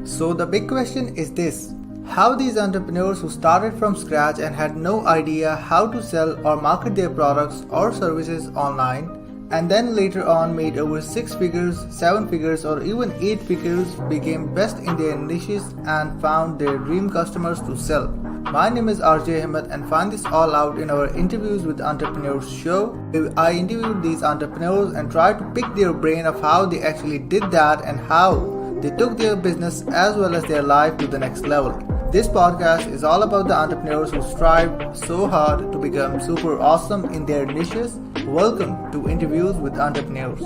So the big question is this: how these entrepreneurs who started from scratch and had no idea how to sell or market their products or services online and then later on made over 6 figures, 7 figures or even 8 figures became best in their niches and found their dream customers to sell. My name is RJ Ahmed and find this all out in our Interviews with Entrepreneurs show. I interviewed these entrepreneurs and tried to pick their brain of how they actually did that and how they took their business as well as their life to the next level. This podcast is all about the entrepreneurs who strive so hard to become super awesome in their niches. Welcome to Interviews with Entrepreneurs.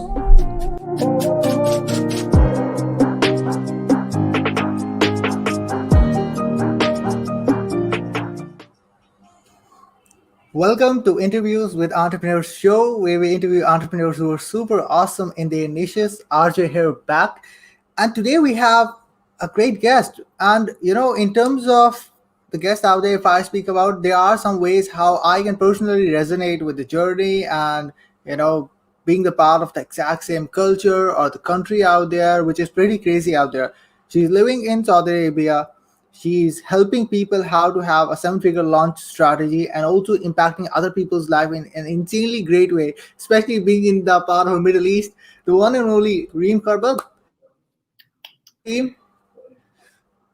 Welcome to Interviews with Entrepreneurs show, where we interview entrepreneurs who are super awesome in their niches. RJ here back. And today we have a great guest. And in terms of the guest out there, if I speak about, there are some ways how I can personally resonate with the journey and being the part of the exact same culture or the country out there, which is pretty crazy out there. She's living in Saudi Arabia. She's helping people how to have a seven-figure launch strategy and also impacting other people's life in an insanely great way, especially being in the part of the Middle East. The one and only Reem Kharbat.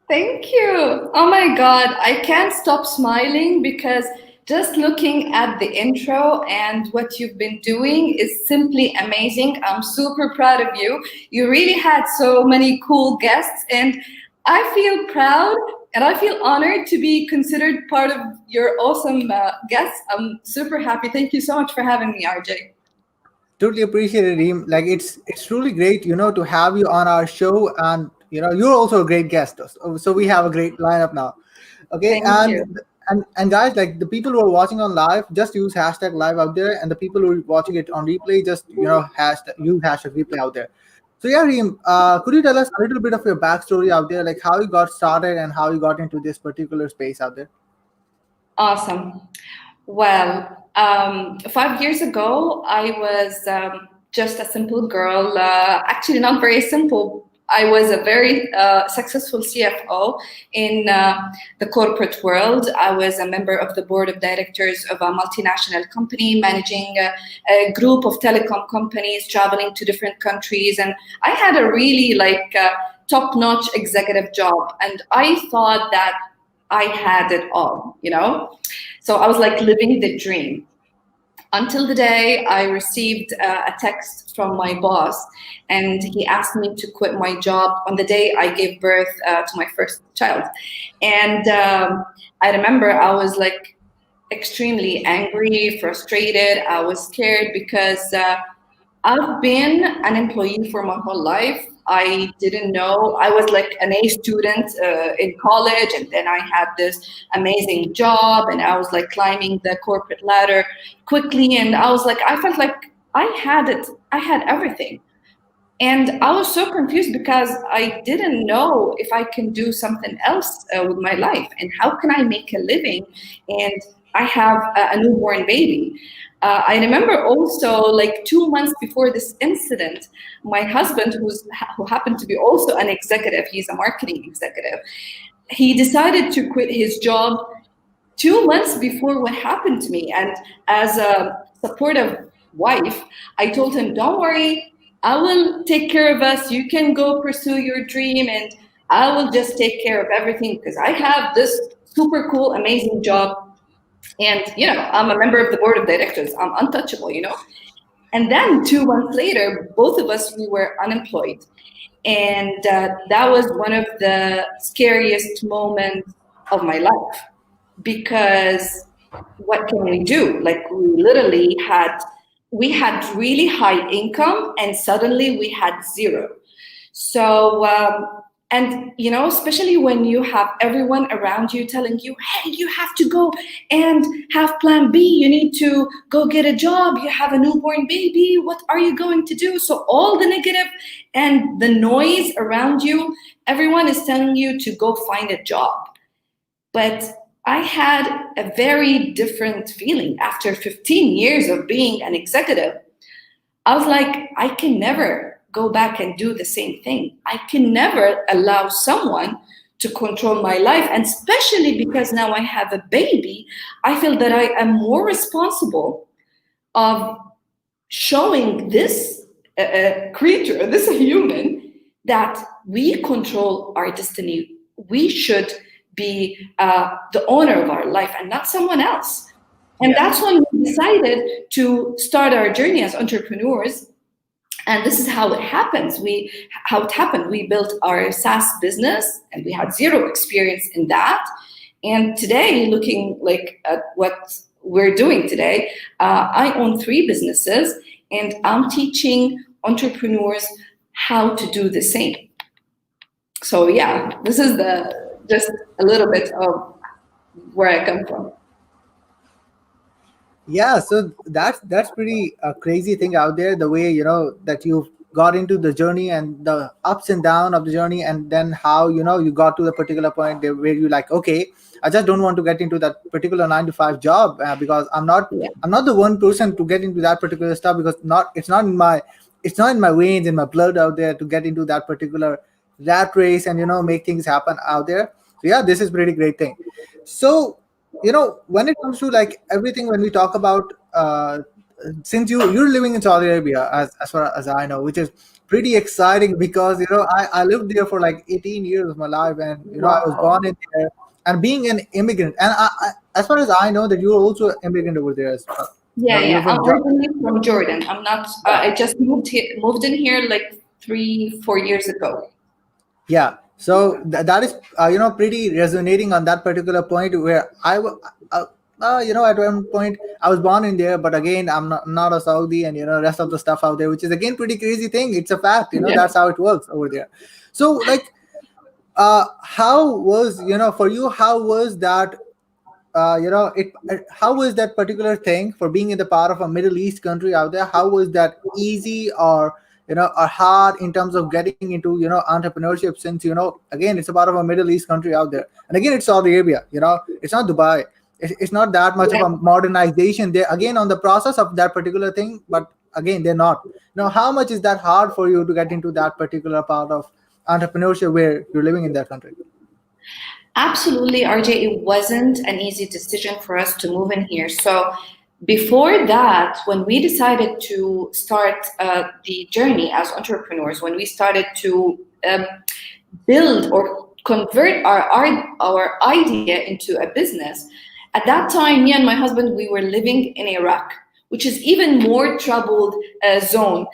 Thank you. Oh my God, I can't stop smiling because just looking at the intro and what you've been doing is simply amazing. I'm super proud of you. You really had so many cool guests, and I feel proud and I feel honored to be considered part of your awesome guests. I'm super happy. Thank you so much for having me, RJ. Totally appreciate it, Reem. Like it's truly great, to have you on our show, and you're also a great guest. So we have a great lineup now. Okay, Thank and you. and guys, like the people who are watching on live, just use hashtag live out there, and the people who are watching it on replay, just use hashtag replay out there. So yeah, Reem, could you tell us a little bit of your backstory out there, like how you got started and how you got into this particular space out there? Awesome. Well, 5 years ago, I was just a simple girl. Actually, not very simple. I was a very successful CFO in the corporate world. I was a member of the board of directors of a multinational company, managing a group of telecom companies, traveling to different countries, and I had a really top-notch executive job. And I thought that I had it all. So I was like living the dream until the day I received a text from my boss, and he asked me to quit my job on the day I gave birth to my first child. And I remember I was like extremely angry, frustrated. I was scared because I've been an employee for my whole life. I didn't know. I was like an A student in college, and then I had this amazing job, and I was like climbing the corporate ladder quickly. And I was like, I felt like I had it. I had everything. And I was so confused because I didn't know if I can do something else with my life and how can I make a living. And I have a newborn baby. I remember also like 2 months before this incident, my husband, who happened to be also an executive, he's a marketing executive, he decided to quit his job 2 months before what happened to me. And as a supportive wife, I told him, don't worry, I will take care of us. You can go pursue your dream and I will just take care of everything because I have this super cool, amazing job. And, I'm a member of the board of directors. I'm untouchable. And then 2 months later, both of us, we were unemployed. And that was one of the scariest moments of my life because what can we do? Like we had really high income and suddenly we had zero. So, and especially when you have everyone around you telling you, hey, you have to go and have plan B, you need to go get a job, you have a newborn baby, what are you going to do? So all the negative and the noise around you, everyone is telling you to go find a job. But I had a very different feeling after 15 years of being an executive. I was like, I can never go back and do the same thing. I can never allow someone to control my life. And especially because now I have a baby, I feel that I am more responsible of showing this creature, this human, that we control our destiny. We should be the owner of our life and not someone else. And that's when we decided to start our journey as entrepreneurs. And this is how it happens. We built our SaaS business, and we had zero experience in that. And today, looking like at what we're doing today, I own 3 businesses, and I'm teaching entrepreneurs how to do the same. So yeah, this is just a little bit of where I come from. Yeah, so that's pretty crazy thing out there. The way that you've got into the journey and the ups and downs of the journey, and then how you got to the particular point there where you like, okay, I just don't want to get into that particular 9 to 5 job because I'm not the one person to get into that particular stuff, because it's not in my veins, in my blood out there to get into that particular rat race and make things happen out there. So yeah, this is pretty great thing. So when it comes to like everything, when we talk about since you're living in Saudi Arabia, as far as I know, which is pretty exciting, because I lived there for like 18 years of my life, and I was born in there, and being an immigrant, and as far as I know that you're also an immigrant over there as well. Yeah. I'm originally from Jordan. I'm not. I just moved in here like 3-4 years ago. Yeah. So that is pretty resonating on that particular point, where at one point I was born in there, but again I'm not a Saudi, and rest of the stuff out there, which is again pretty crazy thing. It's a fact, that's how it works over there. So like how was for you, how was that how was that particular thing for being in the part of a Middle East country out there? How was that easy or or hard in terms of getting into entrepreneurship, since again it's a part of a Middle East country out there, and again it's Saudi Arabia, it's not Dubai. It's not that much of a modernization there again on the process of that particular thing, but again they're not. How much is that hard for you to get into that particular part of entrepreneurship where you're living in that country? Absolutely, RJ. It wasn't an easy decision for us to move in here. So before that, when we decided to start the journey as entrepreneurs, when we started to build or convert our idea into a business, at that time, me and my husband, we were living in Iraq, which is even more troubled zone.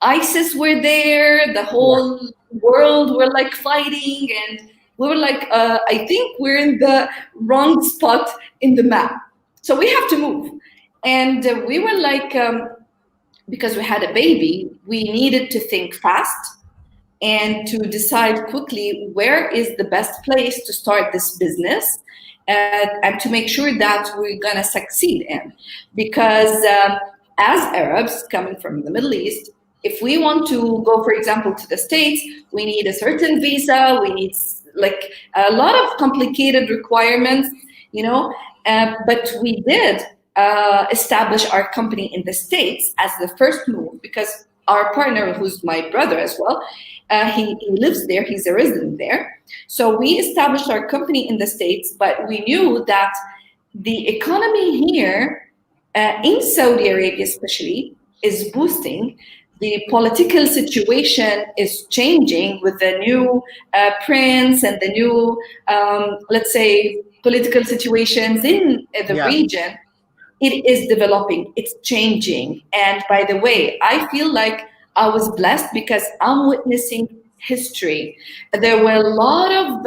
ISIS were there, the whole world were like fighting, and we were like, I think we're in the wrong spot in the map. So we have to move. And we were like, because we had a baby, we needed to think fast and to decide quickly where is the best place to start this business, and to make sure that we're going to succeed in. Because as Arabs coming from the Middle East, if we want to go, for example, to the States, we need a certain visa, we need like a lot of complicated requirements, but we did establish our company in the States as the first move, because our partner, who's my brother as well, he lives there, he's a resident there. So we established our company in the States, but we knew that the economy here, in Saudi Arabia especially, is boosting. The political situation is changing with the new prince and the new, let's say, political situations in the region. It is developing, it's changing. And by the way, I feel like I was blessed because I'm witnessing history. There were a lot of,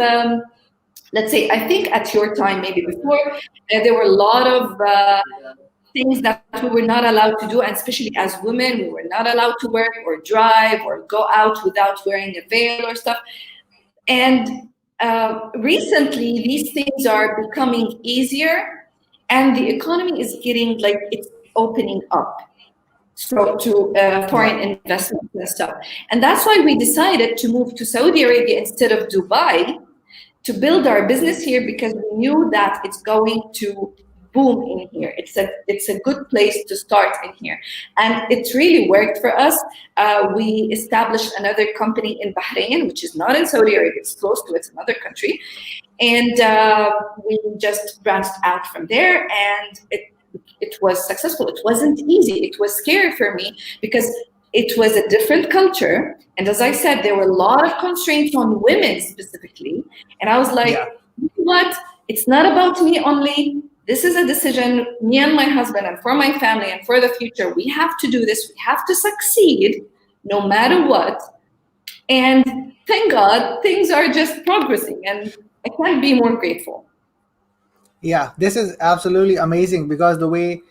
let's say, I think at your time, maybe before, there were a lot of things that we were not allowed to do, and especially as women, we were not allowed to work or drive or go out without wearing a veil or stuff. And recently, these things are becoming easier, and the economy is getting like it's opening up, so to foreign investment and stuff. And that's why we decided to move to Saudi Arabia instead of Dubai to build our business here, because we knew that it's going to boom in here. It's a good place to start in here, and it really worked for us. We established another company in Bahrain, which is not in Saudi Arabia. It's close to it. It's another country, and we just branched out from there, and it was successful. It wasn't easy. It was scary for me because it was a different culture. And as I said, there were a lot of constraints on women specifically. And I was like, Yeah. you know what? It's not about me only. This is a decision, me and my husband, and for my family, and for the future. We have to do this. We have to succeed no matter what. And thank God, things are just progressing. And I can't be more grateful. Yeah, this is absolutely amazing because the way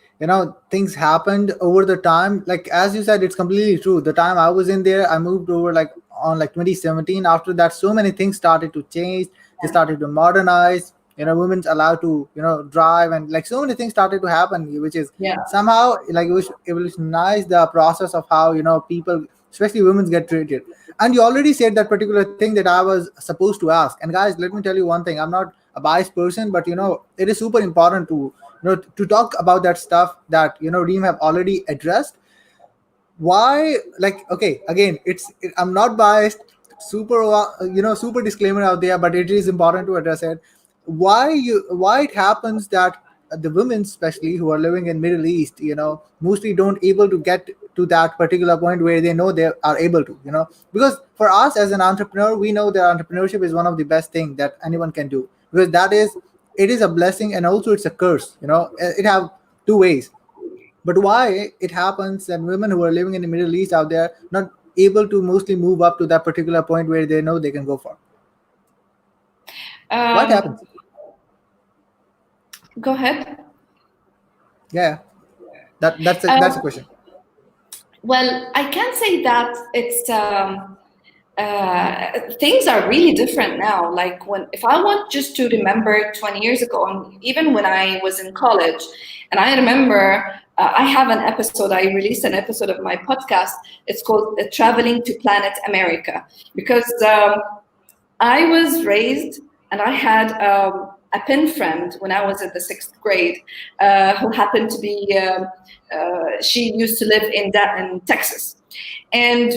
things happened over the time, like as you said, it's completely true. The time I was in there, I moved over like on like 2017. After that, so many things started to change. They started to modernize. Women's allowed to drive, and like so many things started to happen, which is Yeah. somehow like it was evolutionized the process of how people, especially women, get treated. And you already said that particular thing that I was supposed to ask. And guys, let me tell you one thing. I'm not a biased person, but it is super important to to talk about that stuff that Reem have already addressed. Why, like, okay, again, I'm not biased, super super disclaimer out there, but it is important to address it. Why it happens that the women, especially who are living in Middle East, mostly don't able to get to that particular point where they know they are able to, because for us as an entrepreneur, we know that entrepreneurship is one of the best thing that anyone can do, because it is a blessing and also it's a curse. It have two ways. But why it happens that women who are living in the Middle East out there not able to mostly move up to that particular point where they know they can go for? What Um, happens? Go ahead. Yeah, that's a Um, question. well, I can say that things are really different now. Like if I want just to remember 20 years ago, and even when I was in college, and I remember I have an episode, I released an episode of my podcast. It's called Traveling to Planet America, because I was raised and I had a pen friend when I was in the sixth grade who happened to be, she used to live in Texas. And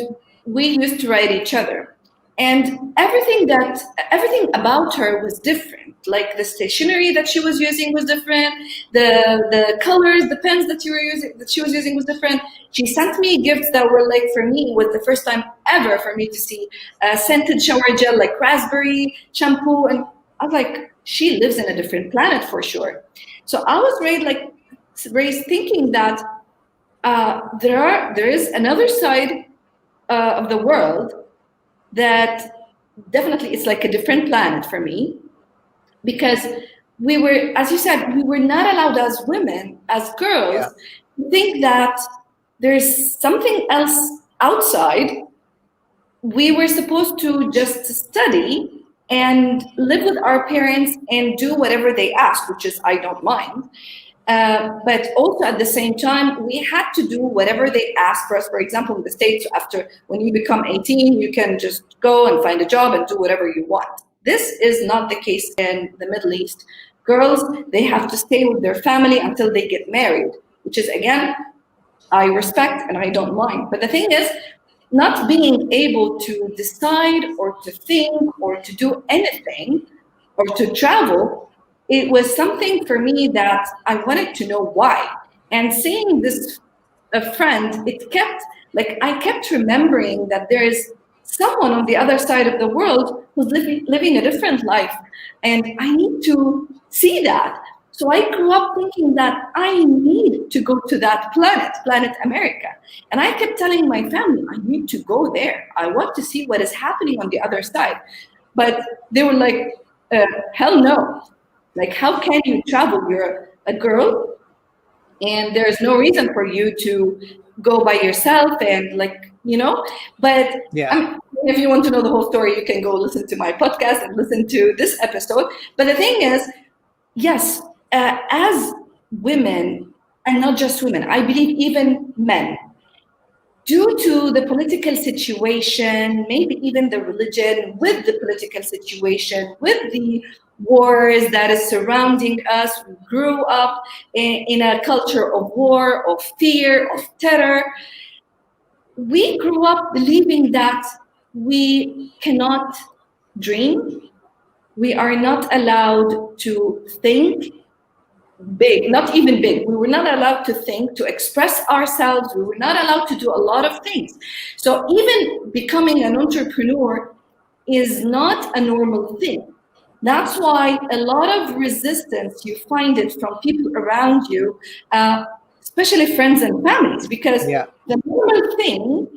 we used to write each other. And everything about her was different. Like the stationery that she was using was different. The colors, the pens that she was using was different. She sent me gifts that were like, for me, it was the first time ever for me to see scented shower gel like raspberry shampoo, and I was like, she lives in a different planet for sure. So I was raised thinking that there is another side of the world that definitely it's like a different planet for me, because we were, as you said, we were not allowed as women, as Yeah. girls, to think that there's something else outside. We were supposed to just study and live with our parents and do whatever they ask, which is I don't mind. But also at the same time, we had to do whatever they asked for us. For example, in the States, after when you become 18, you can just go and find a job and do whatever you want. This is not the case in the Middle East. Girls, they have to stay with their family until they get married, which is, again, I respect and I don't mind. But the thing is, not being able to decide or to think or to do anything or to travel, it was something for me that I wanted to know why. And seeing this a friend, it kept, like, I kept remembering that there is someone on the other side of the world who's living a different life. And I need to see that. So I grew up thinking that I need to go to that planet America. And I kept telling my family, I need to go there. I want to see what is happening on the other side. But they were like, hell no. Like, how can you travel? You're a girl, and there's no reason for you to go by yourself and, like, but Yeah. if you want to know the whole story, you can go listen to my podcast and listen to this episode. But the thing is, yes, as women, and not just women, I believe even men, due to the political situation, maybe even the religion, with the political situation, with the wars that is surrounding us, we grew up in a culture of war, of fear, of terror. We grew up believing that we cannot dream, we are not allowed to think big, not even big. We were not allowed to think, to express ourselves. We were not allowed to do a lot of things. So even becoming an entrepreneur is not a normal thing. That's why a lot of resistance, you find it from people around you, especially friends and families, because Yeah. the normal thing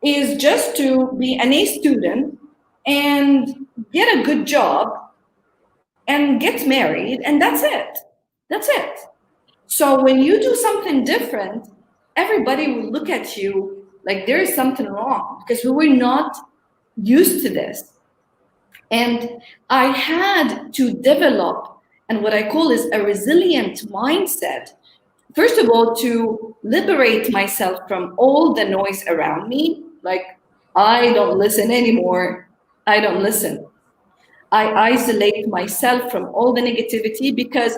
is just to be an A student and get a good job and get married, and that's it. That's it. So when you do something different, everybody will look at you like there is something wrong because we were not used to this. And I had to develop, and what I call is a resilient mindset. First of all, to liberate myself from all the noise around me. Like, I don't listen anymore. I don't listen. I isolate myself from all the negativity because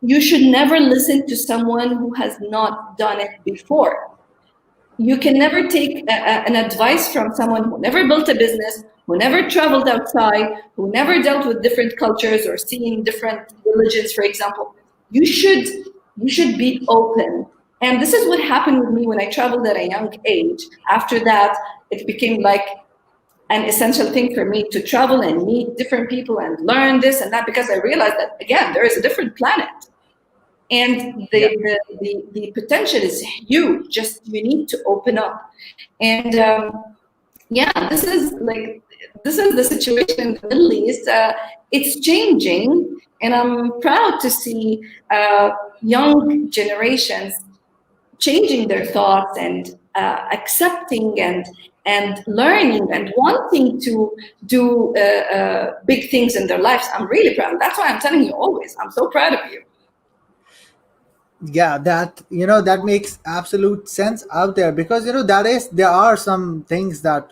you should never listen to someone who has not done it before. You can never take an advice from someone who never built a business, who never traveled outside, who never dealt with different cultures or seeing different religions, for example. You should be open. And this is what happened with me when I traveled at a young age. After that, it became like an essential thing for me to travel and meet different people and learn this and that, because I realized that, again, there is a different planet. And Yeah. the potential is huge. Just you need to open up. And yeah, this is the situation in the Middle East. It's changing, and I'm proud to see young generations changing their thoughts and accepting and learning and wanting to do big things in their lives. I'm really proud. That's why I'm telling you always, I'm so proud of you. Yeah, that that makes absolute sense out there, because there are some things that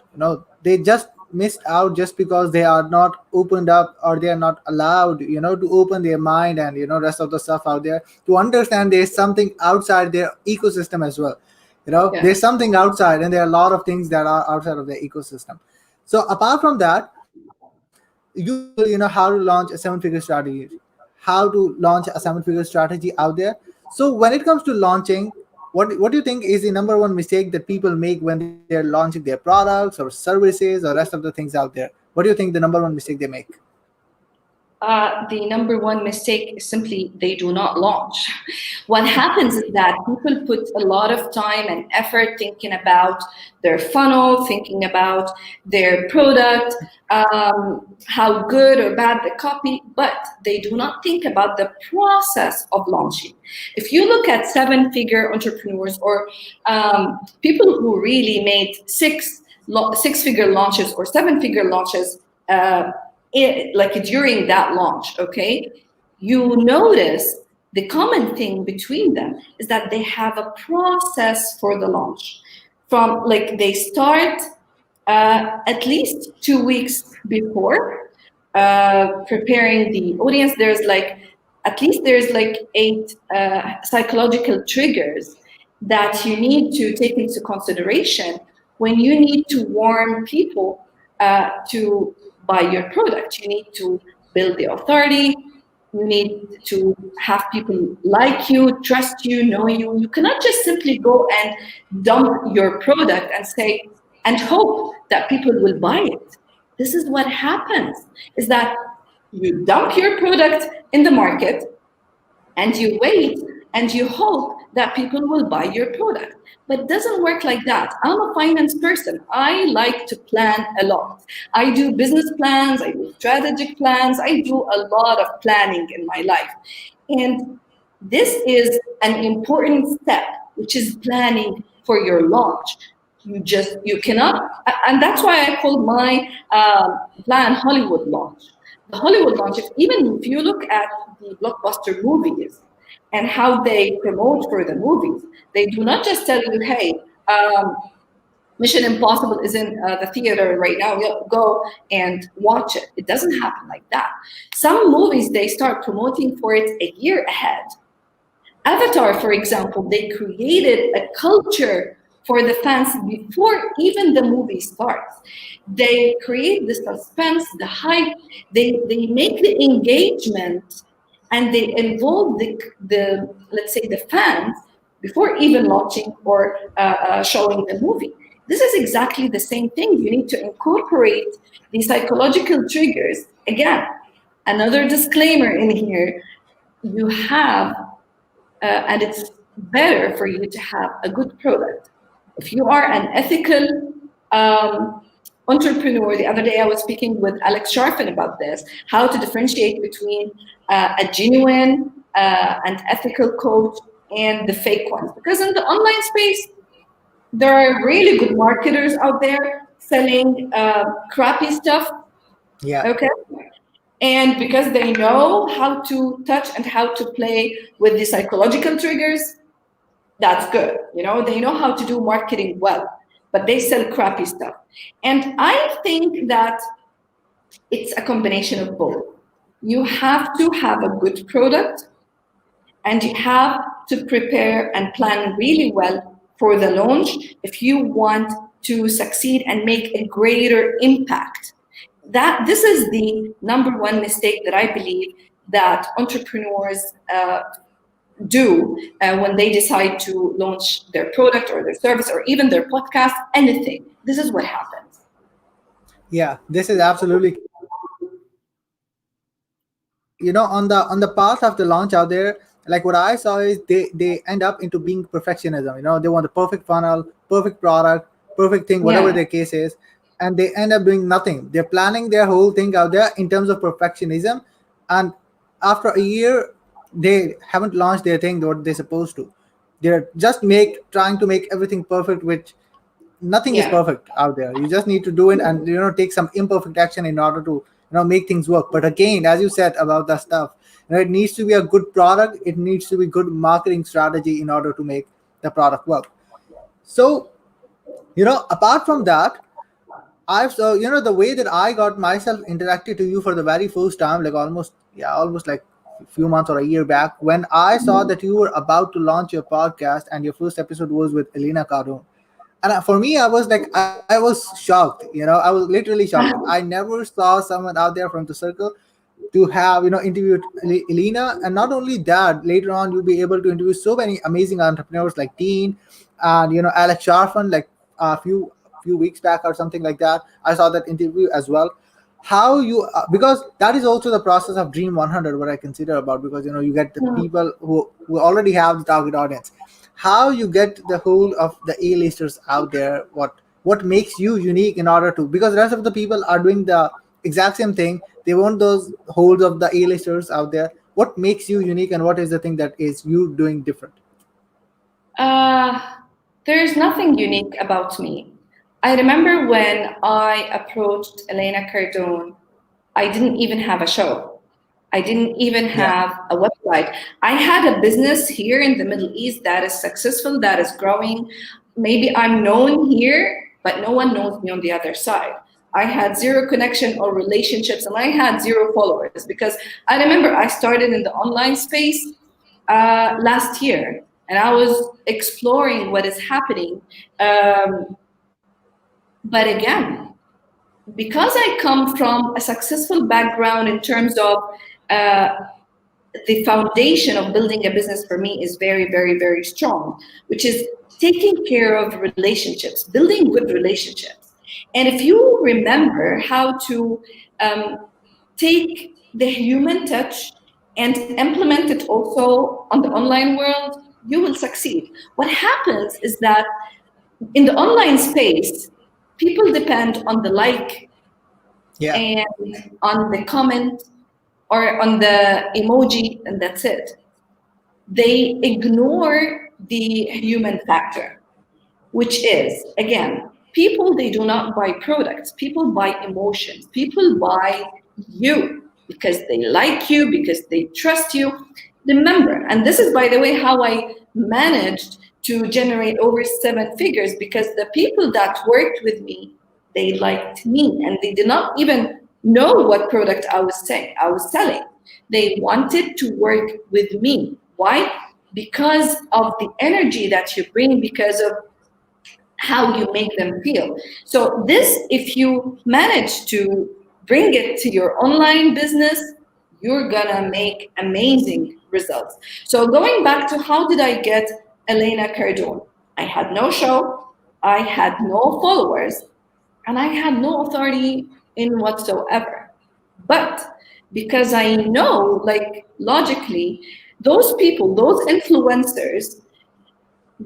they just missed out just because they are not opened up, or they are not allowed to open their mind, and rest of the stuff out there, to understand there's something outside their ecosystem as well. Yeah. There's something outside, and there are a lot of things that are outside of the ecosystem. So apart from that, you told how to launch a seven-figure strategy, how to launch a seven-figure strategy out there. So when it comes to launching, what do you think is the number one mistake that people make when they're launching their products or services or rest of the things out there? What do you think the number one mistake they make? The number one mistake is simply they do not launch. What happens is that people put a lot of time and effort thinking about their funnel, thinking about their product, how good or bad the copy, but they do not think about the process of launching. If you look at seven-figure entrepreneurs or people who really made six-figure launches or seven-figure launches, like during that launch, okay, you notice the common thing between them is that they have a process for the launch. From like they start at least 2 weeks before preparing the audience. There's like 8 psychological triggers that you need to take into consideration when you need to warn people to buy your product. You need to build the authority. You need to have people like you, trust you, know you. You cannot just simply go and dump your product and say, and hope that people will buy it. This is what happens, is that you dump your product in the market and you wait and you hope that people will buy your product. But it doesn't work like that. I'm a finance person. I like to plan a lot. I do business plans, I do strategic plans, I do a lot of planning in my life. And this is an important step, which is planning for your launch. You cannot, and that's why I call my plan Hollywood launch. The Hollywood launch, even if you look at the blockbuster movies and how they promote for the movies, they do not just tell you, hey, Mission Impossible is in the theater right now. We'll go and watch it. It doesn't happen like that. Some movies, they start promoting for it a year ahead. Avatar, for example, they created a culture for the fans before even the movie starts. They create the suspense, the hype, they make the engagement, and they involve the let's say the fans before even launching or showing the movie. This is exactly the same thing. You need to incorporate the psychological triggers. Again, another disclaimer in here, you have and it's better for you to have a good product. If you are an ethical entrepreneur, the other day I was speaking with Alex Charfen about this, how to differentiate between a genuine and ethical coach and the fake ones. Because in the online space, there are really good marketers out there selling crappy stuff. Yeah. Okay. And because they know how to touch and how to play with the psychological triggers, that's good. They know how to do marketing well, but they sell crappy stuff. And I think that it's a combination of both. You have to have a good product, and you have to prepare and plan really well for the launch if you want to succeed and make a greater impact. That this is the number one mistake that I believe that entrepreneurs do when they decide to launch their product or their service or even their podcast, anything. This is what happens. Yeah, this is absolutely, on the path of the launch out there. Like what I saw is they end up into being perfectionism. They want the perfect funnel, perfect product, perfect thing, whatever Yeah. their case is, and they end up doing nothing. They're planning their whole thing out there in terms of perfectionism, and after a year they haven't launched their thing what they're supposed to. They're just trying to make everything perfect, which nothing is Yeah. perfect out there. You just need to do it and take some imperfect action in order to make things work. But again, as you said about the stuff, it needs to be a good product. It needs to be good marketing strategy in order to make the product work. So apart from that, I've so the way that I got myself interacted to you for the very first time, like almost like a few months or a year back, when I saw that you were about to launch your podcast and your first episode was with Elena Cardone. And for me, I was like, I was shocked. I was literally shocked. Like, I never saw someone out there from the circle to have interviewed Elena. And not only that, later on you'll be able to interview so many amazing entrepreneurs like Dean and Alex Charfen, like a few weeks back or something like that. I saw that interview as well. How you because that is also the process of Dream 100, what I consider about, because you get the people who already have the target audience. How you get the whole of the A-listers out there, what makes you unique in order to, because the rest of the people are doing the exact same thing. They want those holds of the A-listers out there. What makes you unique, and what is the thing that is you doing different? Uh, there's nothing unique about me. I remember when I approached Elena Cardone, I didn't even have a show. I didn't even Yeah. have a website. I had a business here in the Middle East that is successful, that is growing. Maybe I'm known here, but no one knows me on the other side. I had zero connection or relationships, and I had zero followers because I remember I started in the online space last year, and I was exploring what is happening. But again, because I come from a successful background in terms of uh, the foundation of building a business for me is very, very, very strong, which is taking care of relationships, building good relationships. And if you remember how to take the human touch and implement it also on the online world, you will succeed. What happens is that in the online space, people depend on the like Yeah. and on the comment or on the emoji, and that's it. They ignore the human factor, which is, again, people, they do not buy products. People buy emotions. People buy you because they like you, because they trust you. Remember, and this is, by the way, how I managed to generate over seven figures because the people that worked with me, they liked me and they did not even know what product I was selling. They wanted to work with me. Why? Because of the energy that you bring, because of how you make them feel. So this, if you manage to bring it to your online business, you're gonna make amazing results. So going back to how did I get Elena Cardone? I had no show, I had no followers, and I had no authority in whatsoever. But because I know, like logically, those people, those influencers,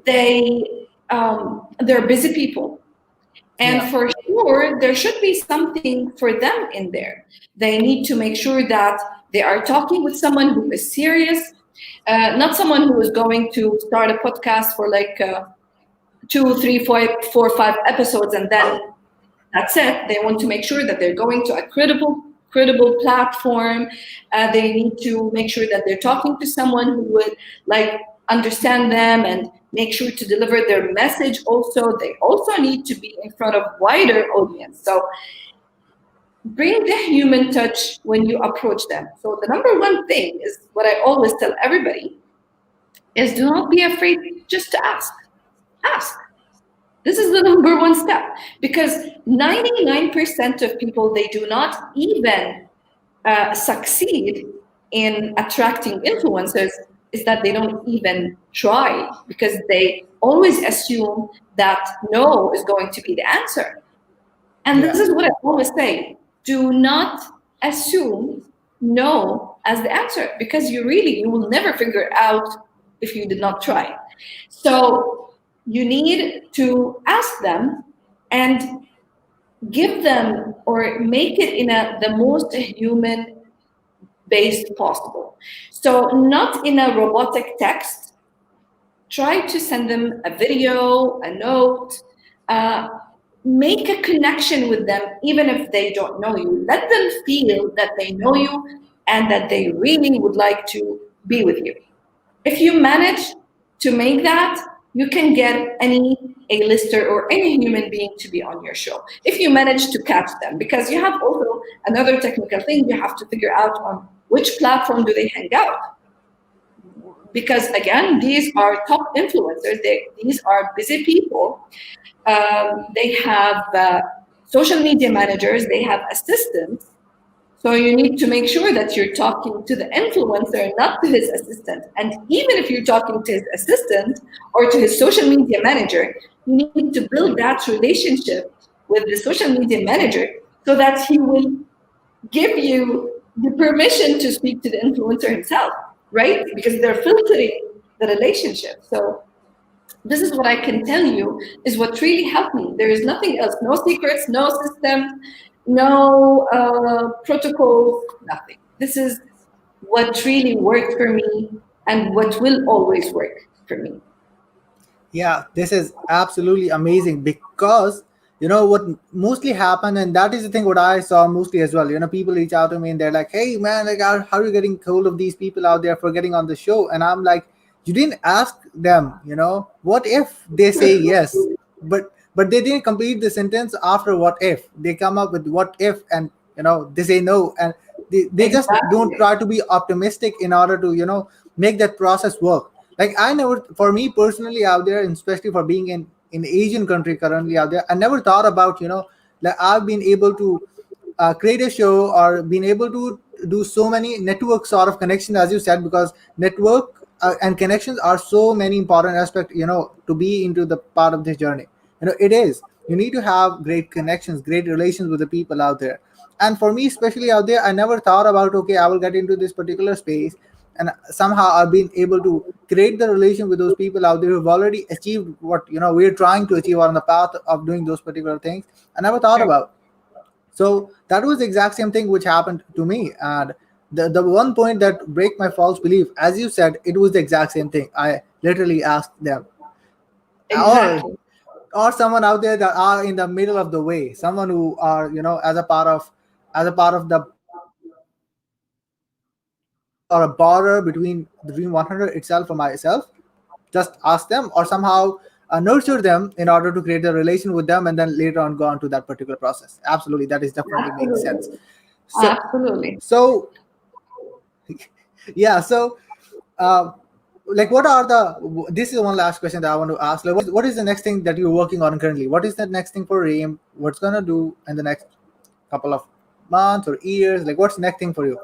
they're busy people, and Yeah. for sure there should be something for them in there. They need to make sure that they are talking with someone who is serious, not someone who is going to start a podcast for like two, three, four, 5 episodes and then that's it. They want to make sure that they're going to a credible platform. They need to make sure that they're talking to someone who would like understand them and make sure to deliver their message. Also, they also need to be in front of wider audience. So bring the human touch when you approach them. So the number one thing is what I always tell everybody is do not be afraid just to ask. Ask. This is the number one step because 99% of people, they do not even succeed in attracting influencers is that they don't even try because they always assume that no is going to be the answer. And this Yeah. is what I always say. Do not assume no as the answer because you will never figure it out if you did not try. So you need to ask them and give them or make it in the most human based possible. So not in a robotic text. Try to send them a video, a note, uh, make a connection with them, even if they don't know you. Let them feel that they know you and that they really would like to be with you. If you manage to make that, you can get any A-lister or any human being to be on your show. If you manage to catch them, because you have also another technical thing you have to figure out on which platform do they hang out, because again these are top influencers, these are busy people. They have social media managers, they have assistants, so you need to make sure that you're talking to the influencer, not to his assistant. And even if you're talking to his assistant or to his social media manager, you need to build that relationship with the social media manager so that he will give you the permission to speak to the influencer himself, right? Because they're filtering the relationship. So this is what I can tell you is what really helped me. There is nothing else, no secrets, no systems, no protocols, nothing. This is what really worked for me and what will always work for me. Yeah, this is absolutely amazing because you know what mostly happened, and that is the thing what I saw mostly as well. You know, people reach out to me and they're like, "Hey, man, like, how are you getting hold of these people out there for getting on the show?" And I'm like, "You didn't ask them. You know, what if they say yes, but they didn't complete the sentence after what if they come up with what if, and you know they say no, and they just don't Exactly. try to be optimistic in order to make that process work. Like I never, for me personally out there, and especially for being in Asian country currently out there, I never thought about like I've been able to create a show or been able to do so many network sort of connections, as you said, because network and connections are so many important aspect, to be into the part of this journey. It is, you need to have great connections, great relations with the people out there. And for me especially out there, I never thought about, okay, I will get into this particular space, and somehow I've been able to create the relation with those people out there who've already achieved what we're trying to achieve on the path of doing those particular things I never thought Sure. about. So that was the exact same thing which happened to me. And the one point that break my false belief, as you said, it was the exact same thing. I literally asked them, or Exactly. someone out there that are in the middle of the way, someone who are as a part of the middle or a border between the Dream 100 itself or myself. just ask them or somehow nurture them in order to create a relation with them, and then later on go on to that particular process. Absolutely, that is definitely makes sense. Absolutely. So, Absolutely. so yeah, so uh, like what are the, this is one last question that I want to ask, like what is the next thing that you're working on currently? What is the next thing for Reem? What's gonna do in the next couple of months or years? Like what's the next thing for you?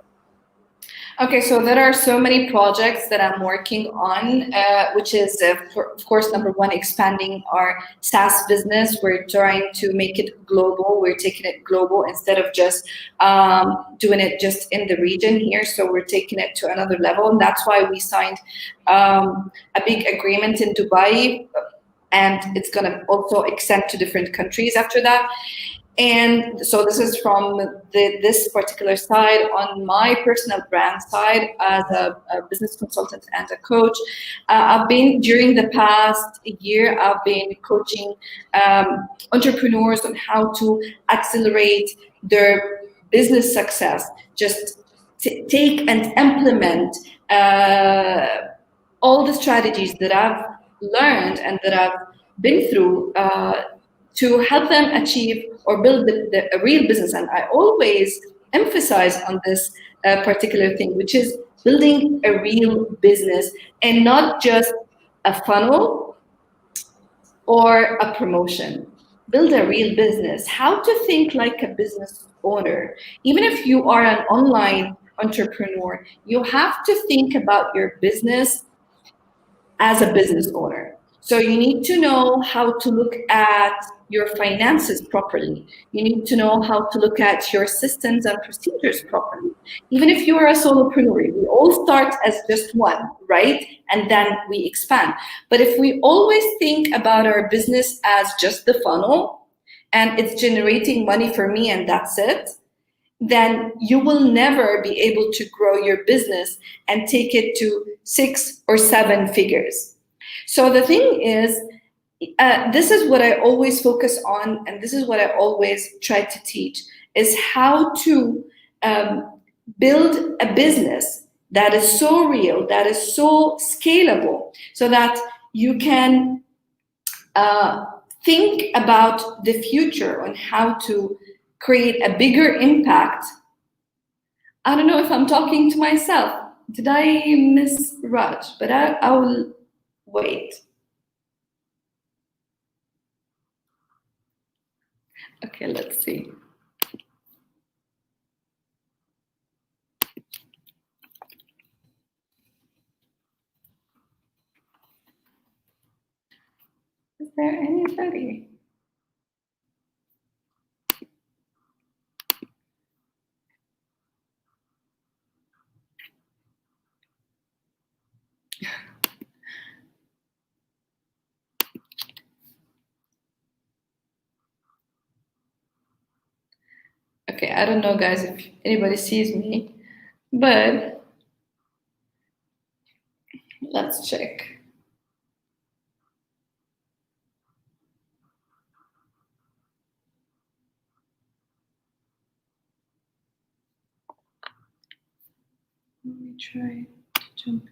Okay, so there are so many projects that I'm working on, which is, of course, number one, expanding our SaaS business. We're trying to make it global. We're taking it global instead of just doing it just in the region here. So we're taking it to another level. And that's why we signed a big agreement in Dubai. And it's going to also extend to different countries after that. And so this is from this particular side. On my personal brand side, as a business consultant and a coach, I've been, during the past year, I've been coaching entrepreneurs on how to accelerate their business success. Just take and implement all the strategies that I've learned and that I've been through to help them achieve or build a real business. And I always emphasize on this particular thing, which is building a real business and not just a funnel or a promotion. Build a real business. How to think like a business owner. Even if you are an online entrepreneur, you have to think about your business as a business owner. So you need to know how to look at your finances properly. You need to know how to look at your systems and procedures properly. Even if you are a solopreneur, we all start as just one, right? And then we expand. But if we always think about our business as just the funnel and it's generating money for me and that's it, then you will never be able to grow your business and take it to 6 or 7 figures. So the thing is, this is what I always focus on, and this is what I always try to teach, is how to build a business that is so real, that is so scalable, so that you can think about the future on how to create a bigger impact. I don't know if I'm talking to myself. Did I miss Raj? But I will wait. Okay, let's see. Is there anybody? Okay, I don't know, guys, if anybody sees me, but let's check. Let me try to jump in.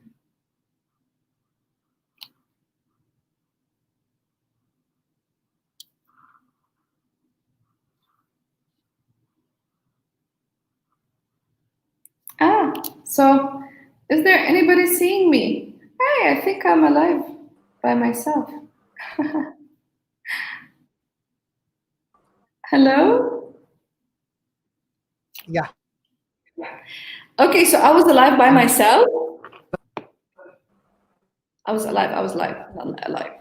So is there anybody seeing me? Hey, I think I'm alive by myself. Hello? Yeah. Okay, so I was alive by myself. I was alive, not alive.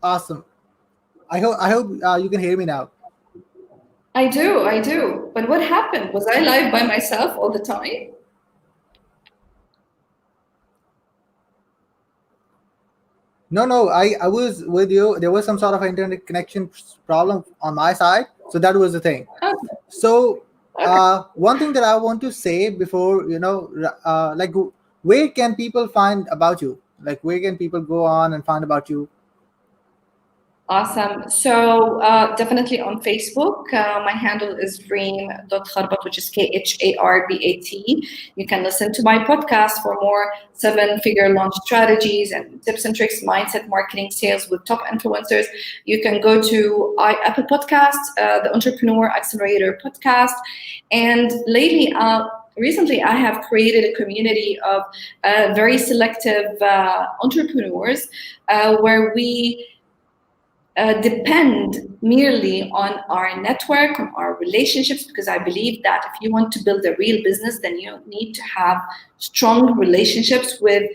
Awesome. I hope you can hear me now. I do. But what happened? Was I live by myself all the time? No, I was with you. There was some sort of internet connection problem on my side, so that was the thing. Okay. So Okay. one thing that I want to say before, like where can people find about you? Like where can people go on and find about you? Awesome. So definitely on Facebook, my handle is Reem.Kharbat, which is Kharbat. You can listen to my podcast for more seven-figure launch strategies and tips and tricks, mindset, marketing, sales with top influencers. You can go to Apple Podcasts, the Entrepreneur Accelerator podcast. And recently, I have created a community of very selective entrepreneurs where we depend merely on our network, on our relationships, because I believe that if you want to build a real business, then you need to have strong relationships with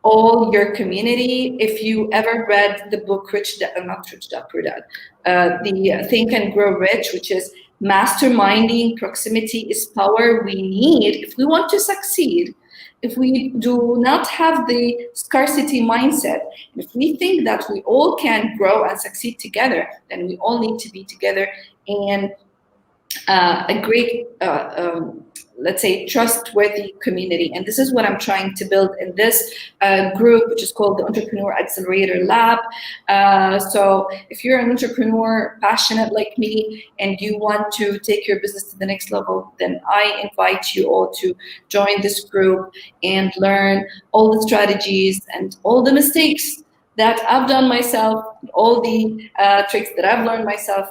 all your community. If you ever read the book Rich Dad, not Rich Dad, Poor Dad, the Think and Grow Rich, which is masterminding, proximity is power, we need, if we want to succeed, if we do not have the scarcity mindset, if we think that we all can grow and succeed together, then we all need to be together and a great, let's say, trustworthy community. And this is what I'm trying to build in this group, which is called the Entrepreneur Accelerator Lab. So if you're an entrepreneur, passionate like me, and you want to take your business to the next level, then I invite you all to join this group and learn all the strategies and all the mistakes that I've done myself, all the tricks that I've learned myself.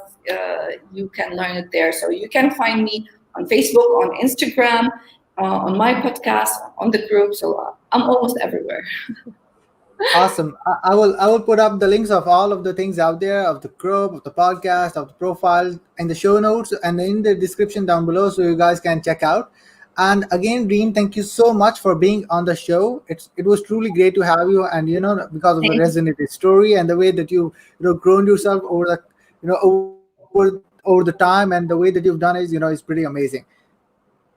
You can learn it there. So you can find me on Facebook, on Instagram, on my podcast, on the group. So I'm almost everywhere. Awesome. I will put up the links of all of the things out there, of the group, of the podcast, of the profile in the show notes and in the description down below, so you guys can check out. And again, Reem, thank you so much for being on the show. It was truly great to have you, and because of the Thank resonated story and the way that grown yourself over the over the time, and the way that you've done is pretty amazing.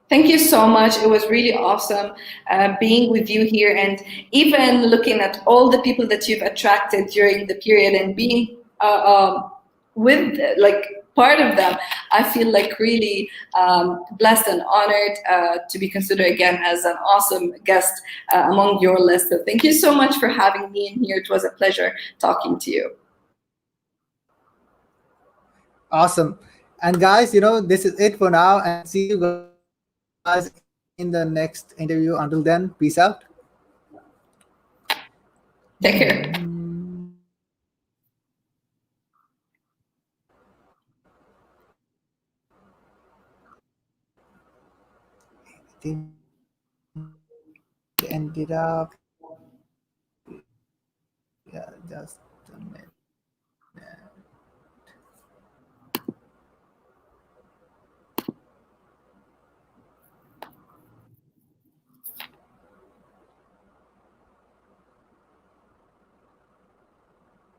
Thank you so much. It was really awesome being with you here, and even looking at all the people that you've attracted during the period and being with like part of them. I feel like really blessed and honored to be considered again as an awesome guest among your list. So thank you so much for having me in here. It was a pleasure talking to you. Awesome. And guys, this is it for now, and see you guys in the next interview. Until then, peace out. Take care. It ended up, yeah, just